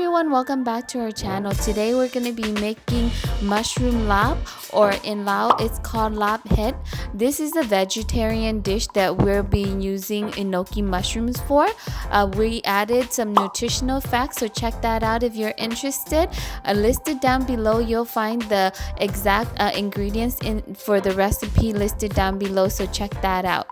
everyone, welcome back to our channel. Today we're going to be making mushroom lab, or in Lao it's called Larb Het. This is a vegetarian dish that we're being using enoki mushrooms for. We added some nutritional facts, so check that out if you're interested. Listed down below you'll find the exact ingredients for the recipe listed down below, so check that out.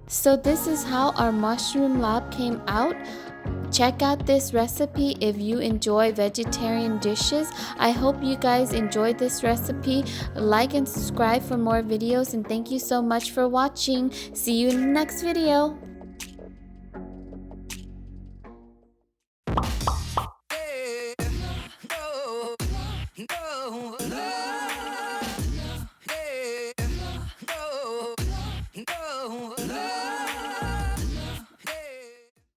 So this is how our mushroom lab came out. Check out this recipe if you enjoy vegetarian dishes. I hope you guys enjoyed this recipe. Like and subscribe for more videos, and thank you so much for watching. See you in the next video.